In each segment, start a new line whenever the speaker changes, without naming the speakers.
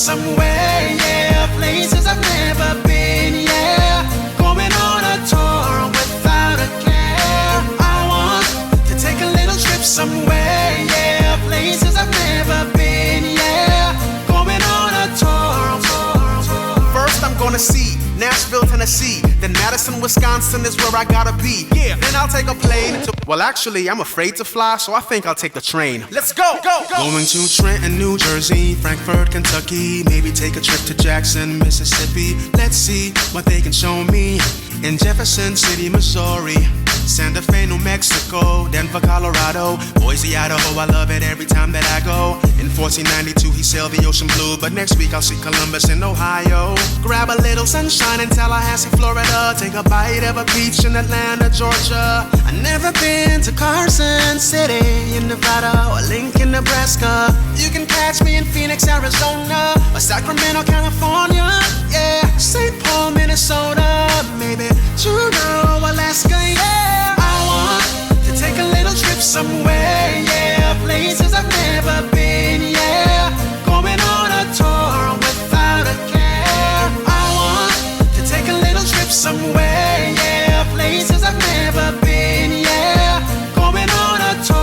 somewhere, yeah. Places I've never been, yeah. Going on a tour without a care. I want to take a little trip somewhere, yeah. Places I've never been, yeah. Going on a tour. First I'm gonna see Nashville, Tennessee. Then Madison, Wisconsin is where I gotta be. Yeah. Then I'll take a plane to... Well, actually, I'm afraid to fly, so I think I'll take the train. Let's go, go, go! Going to Trenton, New Jersey, Frankfort, Kentucky. Maybe take a trip to Jackson, Mississippi. Let's see what they can show me in Jefferson City, Missouri. Santa Fe, New Mexico, Denver, Colorado, Boise, Idaho, I love it every time that I go. In 1492 he sailed the ocean blue, but next week I'll see Columbus in Ohio. Grab a little sunshine in Tallahassee, Florida. Take a bite of a peach in Atlanta, Georgia. I've never been to Carson City in Nevada or Lincoln, Nebraska. You can catch me in Phoenix, Arizona, or Sacramento, California, yeah. St. Paul, Minnesota, maybe Juneau, Alaska, yeah. I want to take a little trip somewhere, yeah. Places I've never been, yeah. Going on a tour without a care. I want to take a little trip somewhere, yeah. Places I've never been, yeah. Going on a tour.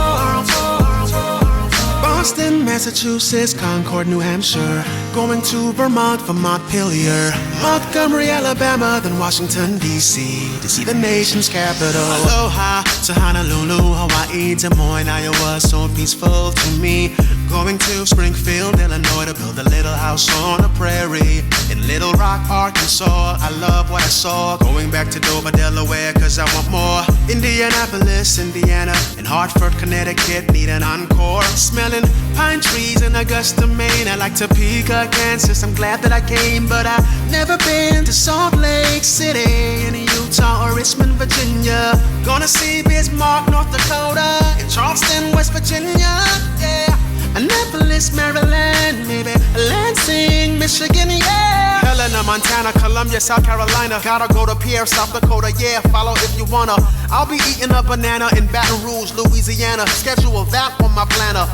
Boston, Massachusetts, Concord, New Hampshire. Going to Vermont for Montpelier. Montgomery, Alabama, then Washington, D.C. to see the nation's capital. Aloha to Honolulu, Hawaii, Des Moines, Iowa, so peaceful to me. Going to Springfield, Illinois to build a little house on a prairie. In Little Rock, Arkansas, I love what I saw. Going back to Dover, Delaware, cause I want more. Indianapolis, Indiana, and Hartford, Connecticut, need an encore. Smelling pine trees in Augusta, Maine. I like Topeka, Kansas, I'm glad that I came. But I've never been to Salt Lake City in Utah or Richmond, Virginia. Gonna see Bismarck, North Dakota, and Charleston, West Virginia, yeah. Annapolis, Maryland, maybe Lansing, Michigan, yeah. Helena, Montana, Columbia, South Carolina. Gotta go to Pierre, South Dakota, yeah. Follow if you wanna. I'll be eating a banana in Baton Rouge, Louisiana. Schedule that on my planner.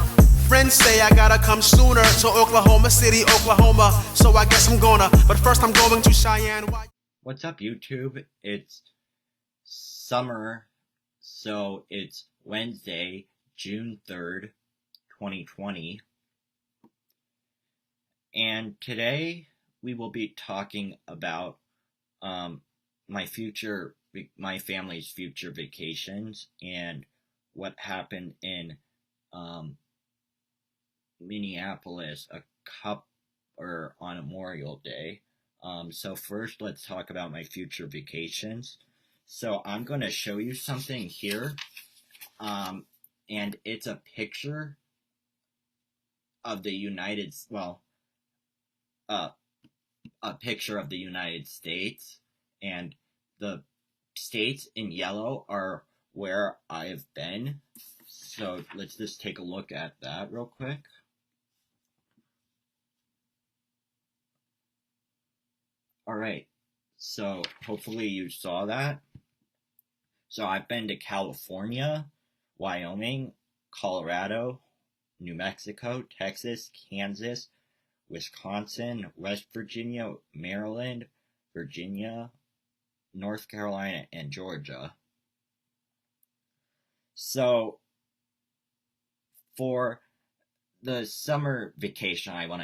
Friends say I gotta come sooner to Oklahoma City, Oklahoma. So I guess I'm gonna, but first I'm going to Cheyenne.
What's up, YouTube? It's summer, so it's Wednesday, June 3rd, 2020. And today we will be talking about my family's future vacations and what happened in Minneapolis on Memorial Day. So first, let's talk about my future vacations. So I'm going to show you something here, and it's a picture of the a picture of the United States, and the states in yellow are where I've been. So let's just take a look at that real quick. Alright, so hopefully you saw that. So I've been to California, Wyoming, Colorado, New Mexico, Texas, Kansas, Wisconsin, West Virginia, Maryland, Virginia, North Carolina, and Georgia. So for the summer vacation I want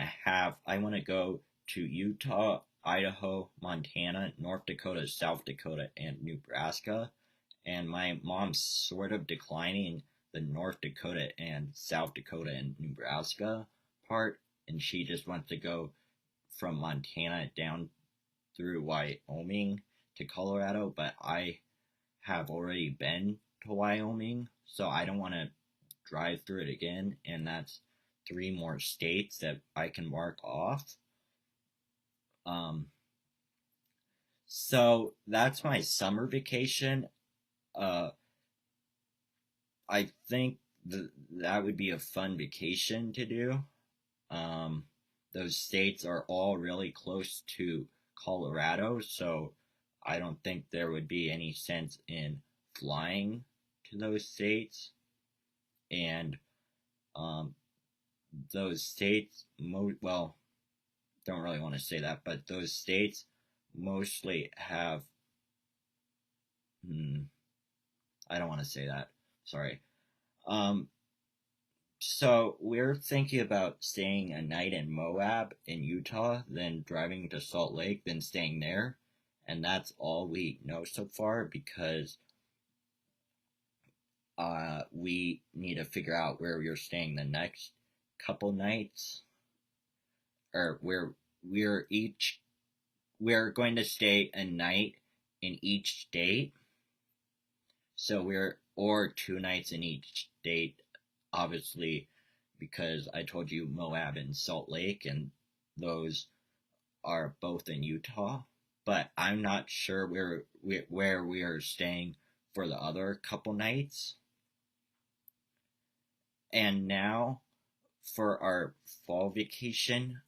to go to Utah, Idaho, Montana, North Dakota, South Dakota, and Nebraska. And my mom's sort of declining the North Dakota and South Dakota and Nebraska part, and she just wants to go from Montana down through Wyoming to Colorado, but I have already been to Wyoming, so I don't want to drive through it again, and that's 3 more states that I can mark off. So that's my summer vacation. I think that would be a fun vacation to do. Those states are all really close to Colorado, so I don't think there would be any sense in flying to those states. And those states, don't really want to say that, but those states mostly have. I don't want to say that. Sorry. Um, so we're thinking about staying a night in Moab in Utah, then driving to Salt Lake, then staying there, and that's all we know so far because we need to figure out where we're staying the next couple nights, or where we're going to stay a night in each state. So we're or 2 nights in each state, obviously, because I told you Moab and Salt Lake, and those are both in Utah. But I'm not sure where we are staying for the other couple nights. And now for our fall vacation,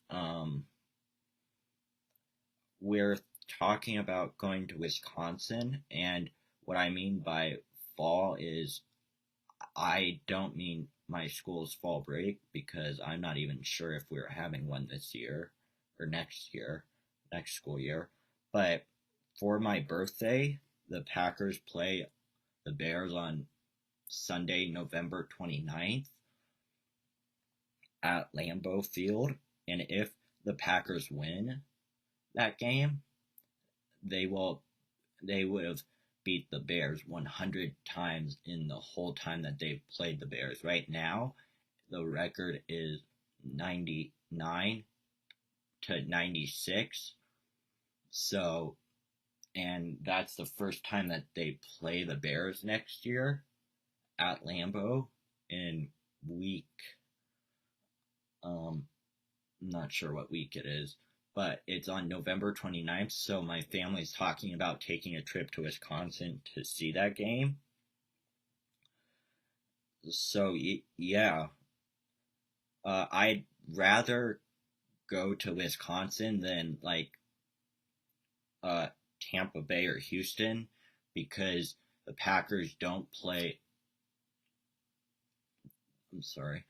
we're talking about going to Wisconsin. And what I mean by fall is I don't mean my school's fall break because I'm not even sure if we're having one this year or next school year. But for my birthday, the Packers play the Bears on Sunday, November 29th at Lambeau Field. And if the Packers win that game, they would have beat the Bears 100 times in the whole time that they've played the Bears. Right now, the record is 99-96. So, and that's the first time that they play the Bears next year at Lambeau in week. I'm not sure what week it is, but it's on November 29th. So my family's talking about taking a trip to Wisconsin to see that game. So yeah, I'd rather go to Wisconsin than like Tampa Bay or Houston because the Packers don't play. I'm sorry.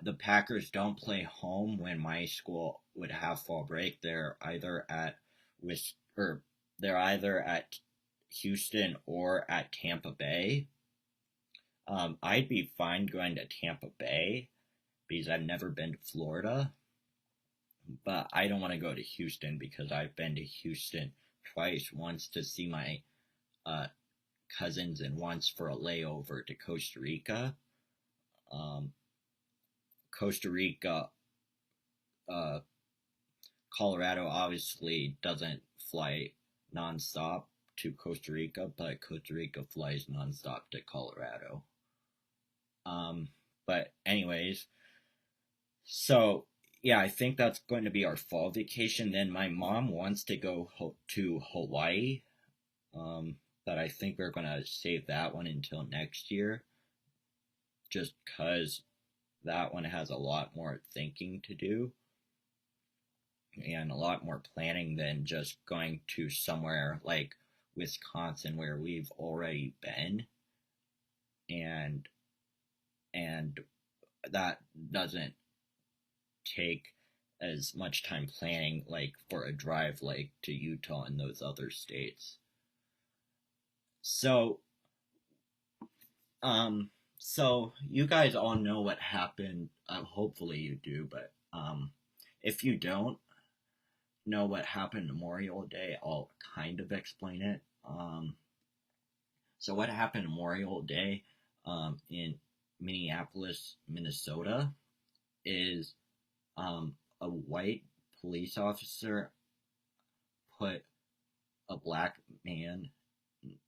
The Packers don't play home when my school would have fall break. They're either at Houston or at Tampa Bay. I'd be fine going to Tampa Bay because I've never been to Florida, but I don't want to go to Houston because I've been to Houston twice, once to see my uh, cousins and once for a layover to Costa Rica. Um, Costa Rica, uh, Colorado obviously doesn't fly nonstop to Costa Rica, but Costa Rica flies nonstop to Colorado. But anyways, so yeah, I think that's going to be our fall vacation. Then my mom wants to go to Hawaii, but I think we're going to save that one until next year, just because that one has a lot more thinking to do and a lot more planning than just going to somewhere like Wisconsin where we've already been, and and that doesn't take as much time planning like for a drive like to Utah and those other states. So so you guys all know what happened. Hopefully you do, but if you don't know what happened Memorial Day, I'll kind of explain it. So what happened Memorial Day in Minneapolis, Minnesota, is a white police officer put a black man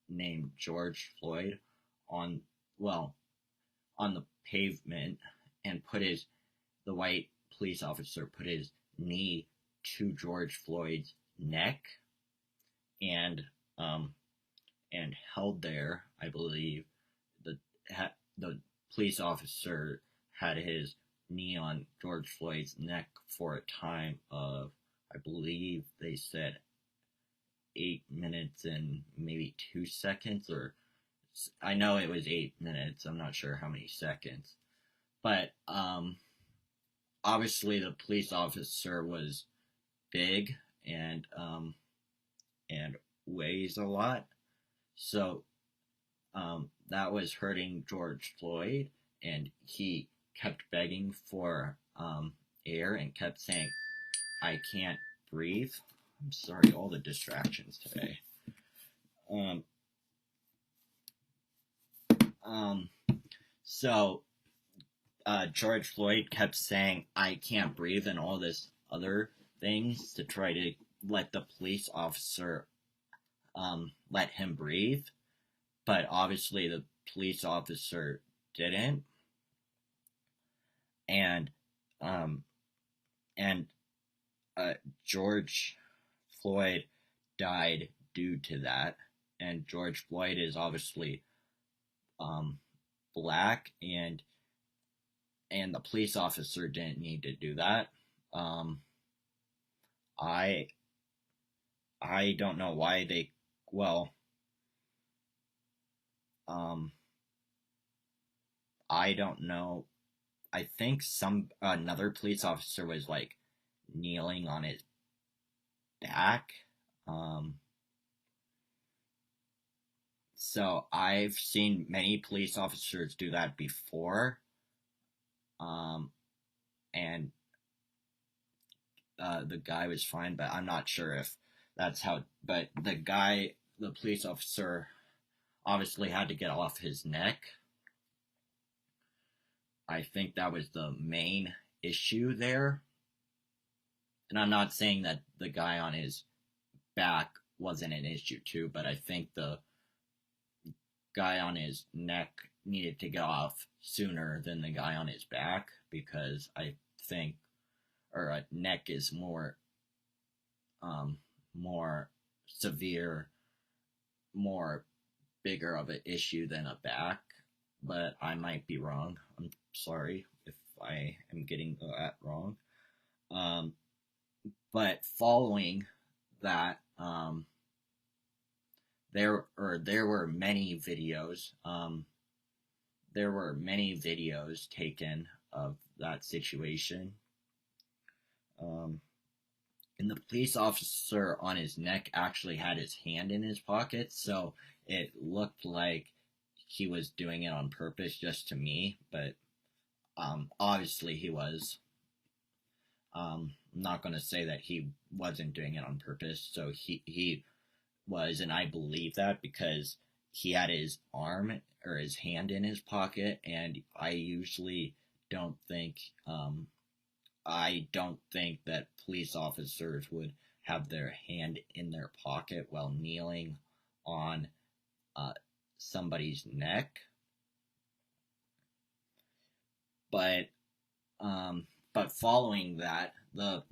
named George Floyd on on the pavement and the white police officer put his knee to George Floyd's neck and held there. I believe the police officer had his knee on George Floyd's neck for a time of, I believe they said, 8 minutes and maybe 2 seconds, or I know it was 8 minutes. I'm not sure how many seconds, but obviously the police officer was big and weighs a lot. So that was hurting George Floyd, and he kept begging for air and kept saying, "I can't breathe." I'm sorry, all the distractions today. Um, um, so George Floyd kept saying, "I can't breathe," and all this other things to try to let the police officer let him breathe. But obviously, the police officer didn't, and um, and uh, George Floyd died due to that. And George Floyd is obviously um, black, and the police officer didn't need to do that. Um, I I don't know why they. Well, um, I don't know. I think some another police officer was like kneeling on his back. Um, so I've seen many police officers do that before. Um, and the guy was fine, but I'm not sure if that's how. But the police officer, obviously had to get off his neck. I think that was the main issue there. And I'm not saying that the guy on his back wasn't an issue too, but I think the guy on his neck needed to get off sooner than the guy on his back, because I think, or a neck is um, more severe, more bigger of an issue than a back. But I might be wrong. I'm sorry if I am getting that wrong. Um, but following that, there were many videos. There were many videos taken of that situation. Um, and the police officer on his neck actually had his hand in his pocket, so it looked like he was doing it on purpose, just to me. But obviously he was. I'm not going to say that he wasn't doing it on purpose. So he was, and I believe that because he had his arm or his hand in his pocket, and I usually don't think that police officers would have their hand in their pocket while kneeling on uh, somebody's neck. But but following that, the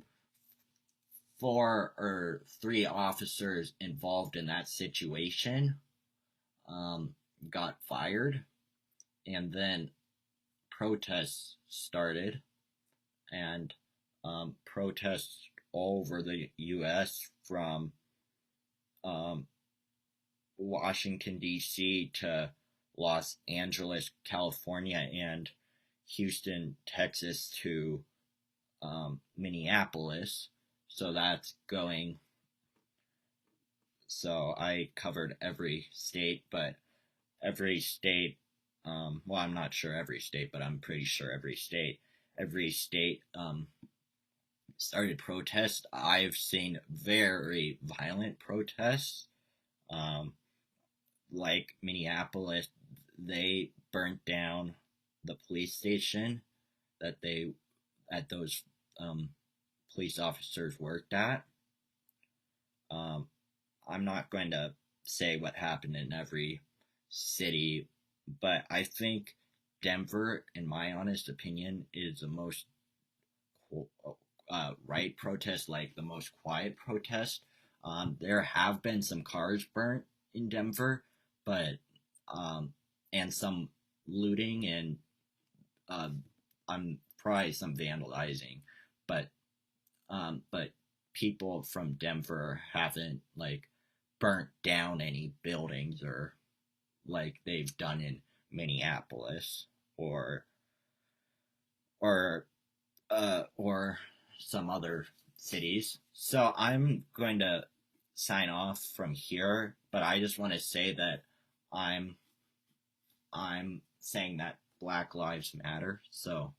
four or three officers involved in that situation got fired, and then protests started, and protests all over the U.S. from um, Washington, D.C. to Los Angeles, California, and Houston, Texas to Minneapolis. So that's going. So I covered every state, but every state, well, I'm not sure every state, but I'm pretty sure every state started protests. I've seen very violent protests, um, like Minneapolis. They burnt down the police station that those um, police officers worked at. Um, I'm not going to say what happened in every city, but I think Denver, in my honest opinion, is the most right protest, like the most quiet protest. There have been some cars burnt in Denver, but and some looting and I'm probably some vandalizing, but but people from Denver haven't like burnt down any buildings or like they've done in Minneapolis or or some other cities. So I'm going to sign off from here, but I just want to say that I'm saying that Black Lives Matter. So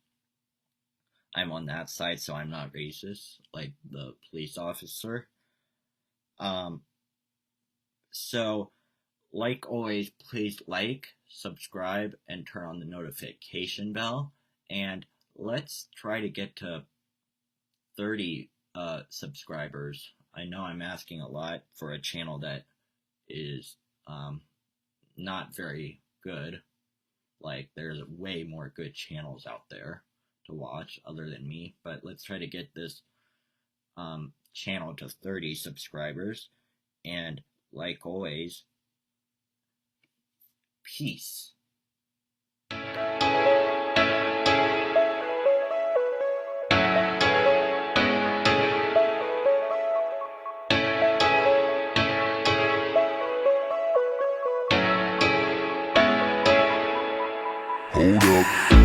I'm on that side, so I'm not racist like the police officer. Um, so like always, please like, subscribe, and turn on the notification bell. And let's try to get to 30 subscribers. I know I'm asking a lot for a channel that is not very good. Like, there's way more good channels out there to watch other than me. But let's try to get this channel to 30 subscribers. And like always, peace.
Hold up.